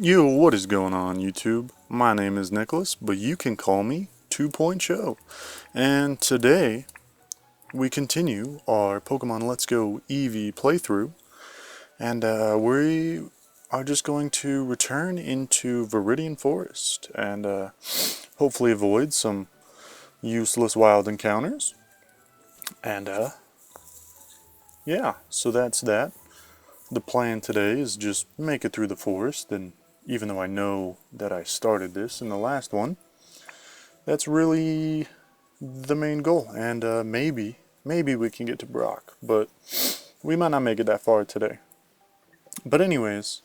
Yo, what is going on YouTube? My name is Nicholas, but you can call me 2 Point Show. And today, we continue our Pokemon Let's Go Eevee playthrough. And we are just going to return into Viridian Forest and hopefully avoid some useless wild encounters. And yeah, so that's that. The plan today is just make it through the forest, and even though I know that I started this in the last one, that's really the main goal. And maybe we can get to Brock, but we might not make it that far today. But anyways,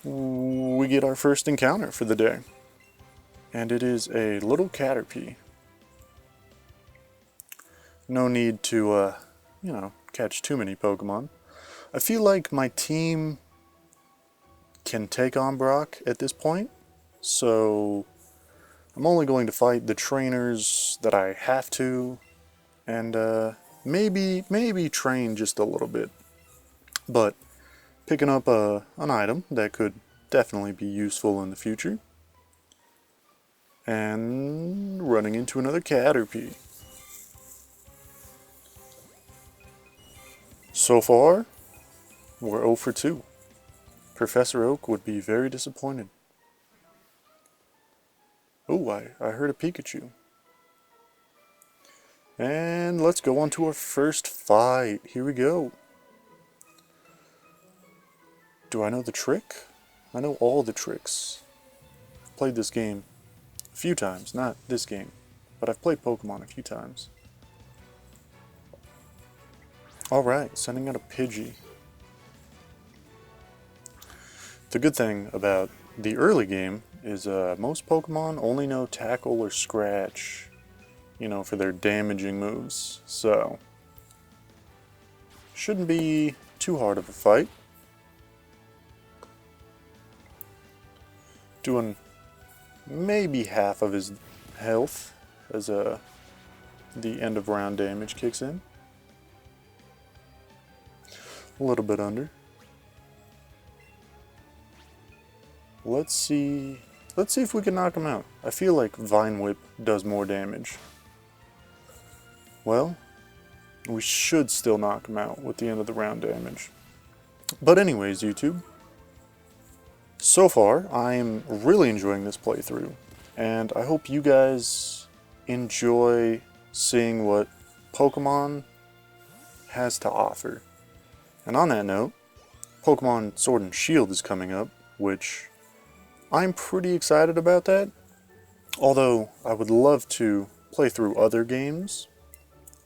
we get our first encounter for the day, and it is a little Caterpie. No need to, catch too many Pokemon. I feel like my team can take on Brock at this point, so I'm only going to fight the trainers that I have to, and maybe train just a little bit. But picking up an item that could definitely be useful in the future, and running into another Caterpie. So far, we're 0 for 2. Professor Oak would be very disappointed. Oh, I heard a Pikachu. And let's go on to our first fight. Here we go. Do I know the trick? I know all the tricks. I've played this game a few times. Not this game, but I've played Pokemon a few times. Alright, sending out a Pidgey. The good thing about the early game is most Pokemon only know Tackle or Scratch, for their damaging moves, so shouldn't be too hard of a fight. Doing maybe half of his health as the end of round damage kicks in. A little bit under. Let's see if we can knock him out. I feel like Vine Whip does more damage. Well, we should still knock him out with the end of the round damage. But anyways, YouTube, so far I am really enjoying this playthrough, and I hope you guys enjoy seeing what Pokemon has to offer. And on that note, Pokemon Sword and Shield is coming up, which I'm pretty excited about that. Although I would love to play through other games.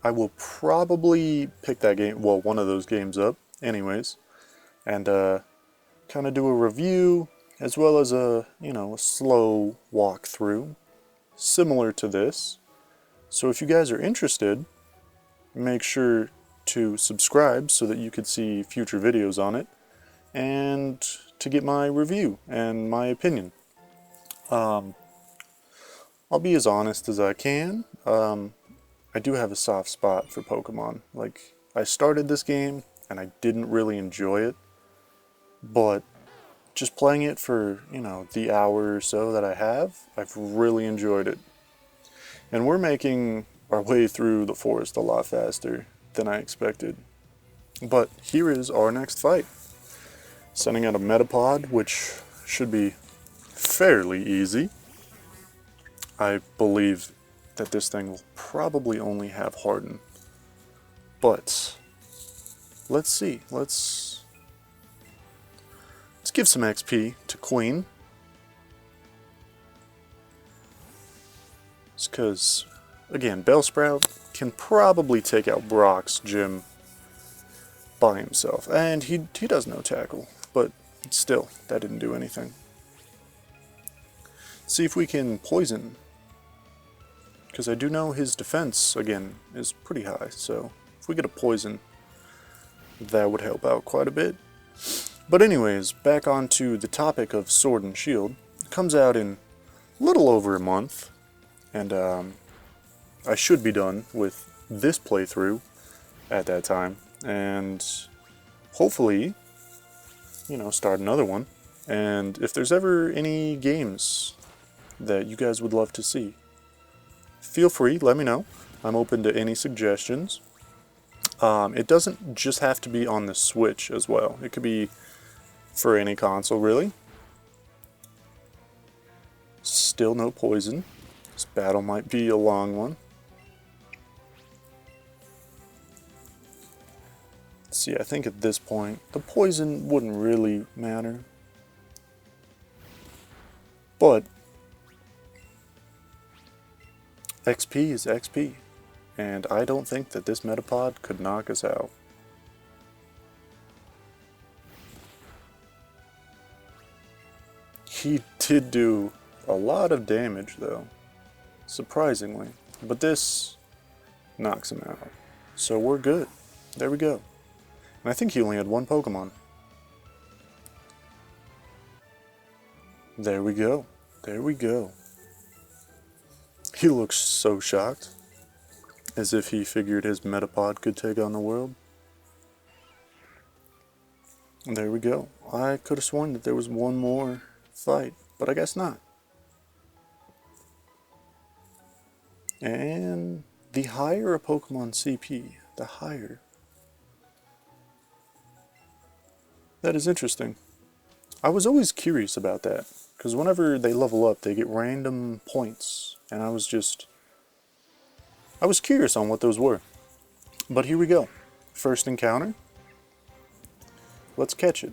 I will probably pick that game, well, one of those games up anyways, and kind of do a review as well as a slow walkthrough similar to this. So if you guys are interested, make sure to subscribe so that you could see future videos on it and to get my review and my opinion. I'll be as honest as I can. I do have a soft spot for Pokemon. Like, I started this game and I didn't really enjoy it, but just playing it for, the hour or so that I have, I've really enjoyed it. And we're making our way through the forest a lot faster than I expected. But here is our next fight. Sending out a Metapod, which should be fairly easy. I believe that this thing will probably only have Harden. But let's see. Let's give some XP to Queen. It's because, again, Bellsprout can probably take out Brock's gym by himself. And he does no tackle, but still, that didn't do anything. See if we can poison, because I do know his defense, again, is pretty high, so if we get a poison, that would help out quite a bit. But anyways, back onto the topic of Sword and Shield. It comes out in a little over a month, and I should be done with this playthrough at that time, and hopefully, start another one. And if there's ever any games that you guys would love to see, feel free, let me know. I'm open to any suggestions. It doesn't just have to be on the Switch as well. It could be for any console, really. Still no poison. This battle might be a long one. See, I think at this point, the poison wouldn't really matter. But XP is XP, and I don't think that this Metapod could knock us out. He did do a lot of damage though, surprisingly, but this knocks him out. So we're good. There we go. And I think he only had one Pokemon. There we go. There we go. He looks so shocked, as if he figured his Metapod could take on the world. And there we go. I could have sworn that there was one more fight, but I guess not. And the higher a Pokemon CP, the higher. That is interesting. I was always curious about that, because whenever they level up, they get random points, and I was curious on what those were. But here we go. First encounter. Let's catch it,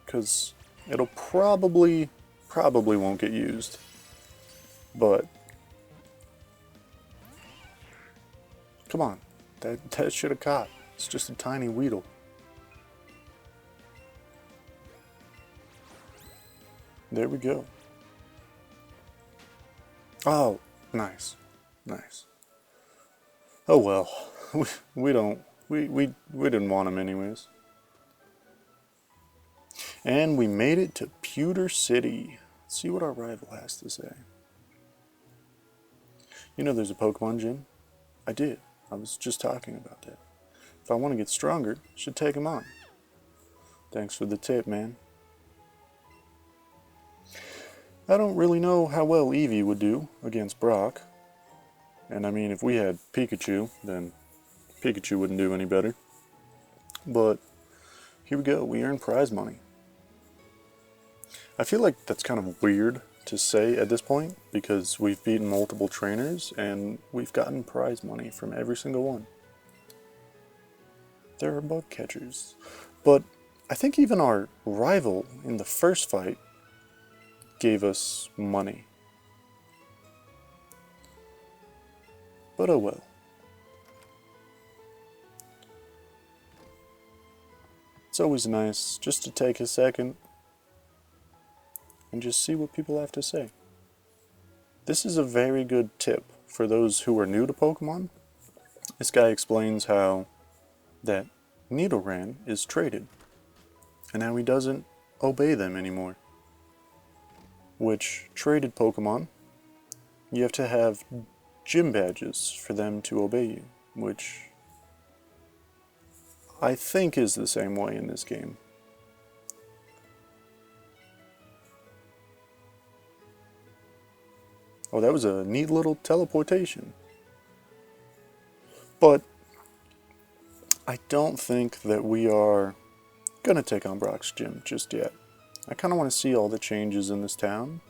because it'll probably won't get used. But come on, that should have caught. It's just a tiny Weedle. There we go. Oh, nice, nice. Oh well, we didn't want him anyways. And we made it to Pewter City. Let's see what our rival has to say. You know there's a Pokemon gym? I did. I was just talking about that. If I want to get stronger, I should take him on. Thanks for the tip, man. I don't really know how well Eevee would do against Brock. And I mean, if we had Pikachu, then Pikachu wouldn't do any better. But here we go, we earn prize money. I feel like that's kind of weird to say at this point, because we've beaten multiple trainers and we've gotten prize money from every single one. There are bug catchers. But I think even our rival in the first fight gave us money. But oh well. It's always nice just to take a second and just see what people have to say. This is a very good tip for those who are new to Pokemon. This guy explains how that Nidoran is traded and how he doesn't obey them anymore. Which traded Pokemon, you have to have gym badges for them to obey you, which I think is the same way in this game. Oh, that was a neat little teleportation. But I don't think that we are gonna take on Brock's gym just yet. I kind of want to see all the changes in this town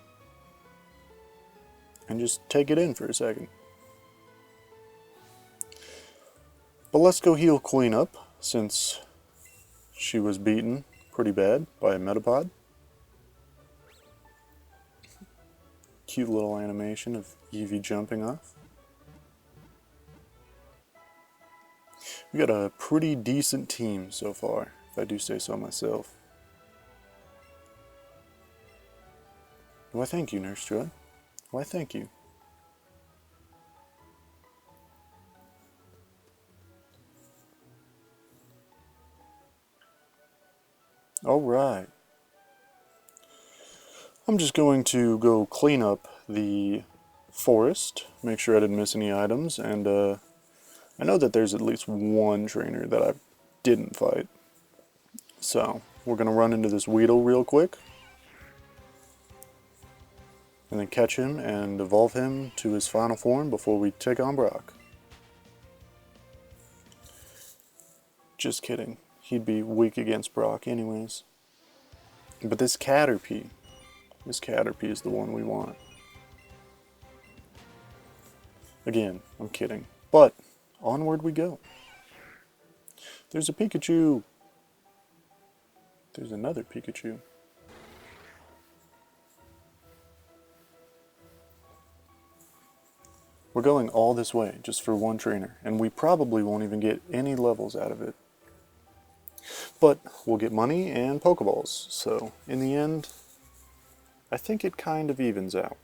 and just take it in for a second. But let's go heal Queen up, since she was beaten pretty bad by a Metapod. Cute little animation of Eevee jumping off. We got a pretty decent team so far, if I do say so myself. Why thank you, Nurse Joy. Why thank you. Alright. I'm just going to go clean up the forest, make sure I didn't miss any items, and I know that there's at least one trainer that I didn't fight. So, we're going to run into this Weedle real quick, and then catch him and evolve him to his final form before we take on Brock. Just kidding. He'd be weak against Brock anyways. But this Caterpie is the one we want. Again, I'm kidding. But onward we go. There's a Pikachu. There's another Pikachu. We're going all this way just for one trainer, and we probably won't even get any levels out of it. But we'll get money and Pokeballs, so in the end, I think it kind of evens out.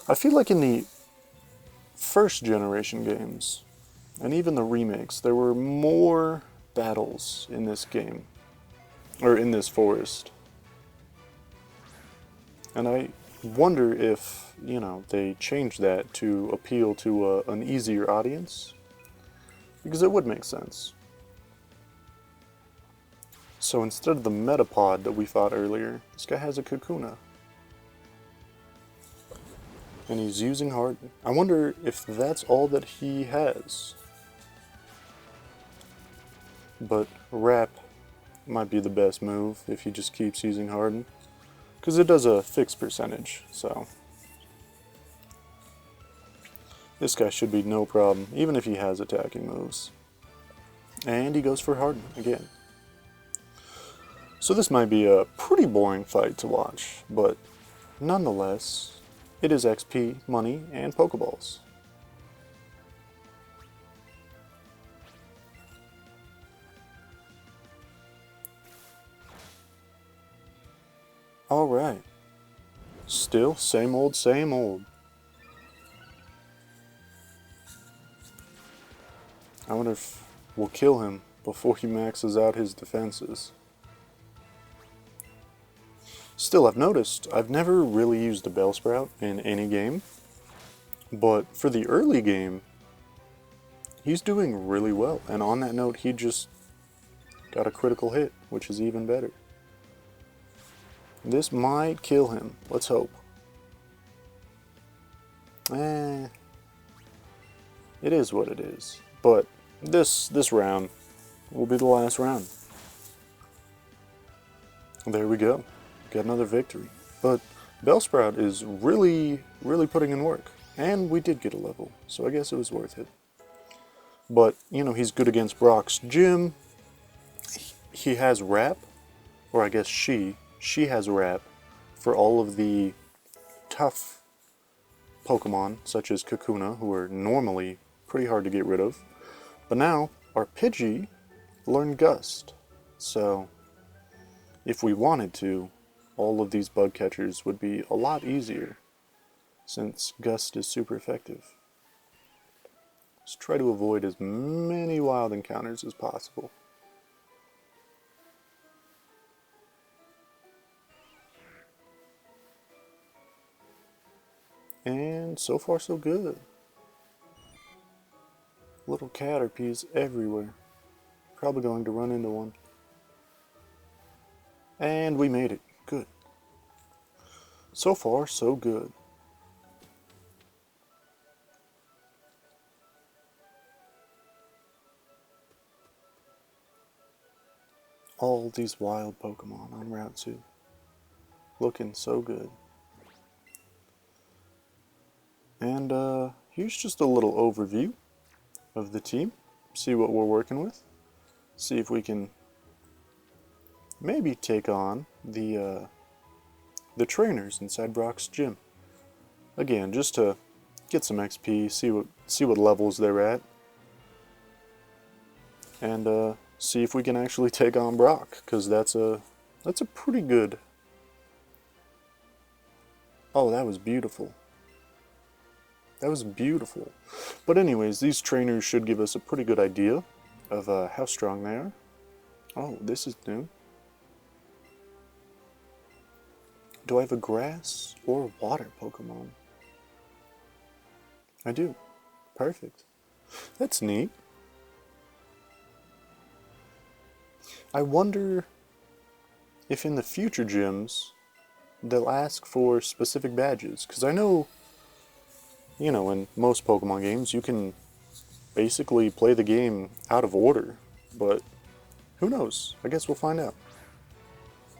I feel like in the first generation games, and even the remakes, there were more battles in this game, or in this forest. And I wonder if, they changed that to appeal to an easier audience, because it would make sense. So instead of the Metapod that we fought earlier, this guy has a Kakuna. And he's using Harden. I wonder if that's all that he has. But Wrap might be the best move if he just keeps using Harden. Because it does a fixed percentage, so... This guy should be no problem, even if he has attacking moves. And he goes for Harden again. So this might be a pretty boring fight to watch, but nonetheless, it is XP, money, and Pokeballs. Alright. Still, same old, same old. I wonder if we'll kill him before he maxes out his defenses. Still, I've noticed I've never really used a Bellsprout in any game, but for the early game, he's doing really well. And on that note, he just got a critical hit, which is even better. This might kill him. Let's hope. It is what it is. But this round will be the last round. There we go. Got another victory. But Bellsprout is really putting in work. And we did get a level, so I guess it was worth it. But, he's good against Brock's gym. He has Wrap, or I guess she has Wrap for all of the tough Pokemon, such as Kakuna, who are normally pretty hard to get rid of. But now, our Pidgey learned Gust. So, if we wanted to, all of these bug catchers would be a lot easier, since Gust is super effective. Let's try to avoid as many wild encounters as possible. And so far so good. Little Caterpies everywhere. Probably going to run into one. And we made it. Good. So far so good. All these wild Pokemon on Route 2. Looking so good. And here's just a little overview of the team. See what we're working with. See if we can maybe take on the trainers inside Brock's gym. Again, just to get some XP, see what levels they're at, and see if we can actually take on Brock, because that's a pretty good. Oh, that was beautiful. That was beautiful. But anyways, these trainers should give us a pretty good idea of how strong they are. Oh, this is new. Do I have a grass or water Pokemon? I do. Perfect. That's neat. I wonder if in the future gyms they'll ask for specific badges. Because I know, in most Pokemon games you can basically play the game out of order, but who knows? I guess we'll find out.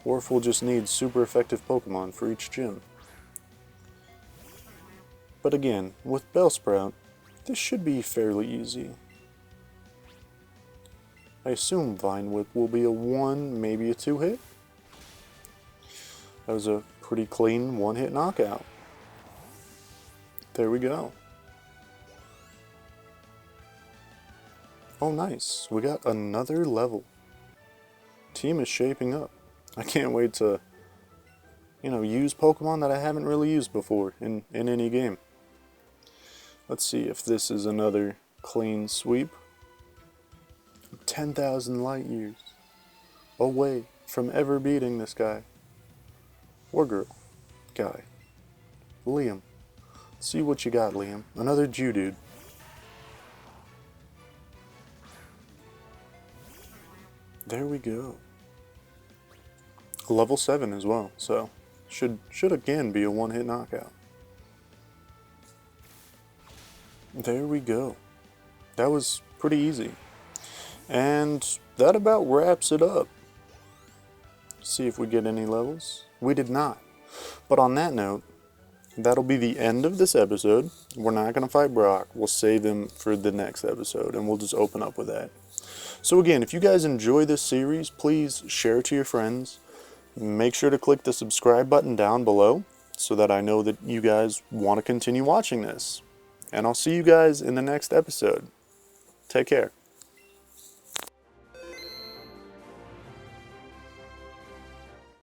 Or if we'll just need super effective Pokemon for each gym. But again, with Bellsprout, this should be fairly easy. I assume Vine Whip will be a 1, maybe a 2 hit. That was a pretty clean 1-hit knockout. There we go. Oh nice, we got another level. Team is shaping up. I can't wait to, use Pokemon that I haven't really used before in any game. Let's see if this is another clean sweep. 10,000 light years away from ever beating this guy. Or girl. Guy. Liam. See what you got, Liam. Another Geodude. There we go. Level 7 as well, so should again be a 1-hit knockout. There we go. That was pretty easy. And that about wraps it up. See if we get any levels. We did not. But on that note, that'll be the end of this episode. We're not going to fight Brock. We'll save him for the next episode, and we'll just open up with that. So again, if you guys enjoy this series, please share it to your friends. Make sure to click the subscribe button down below so that I know that you guys want to continue watching this. And I'll see you guys in the next episode. Take care.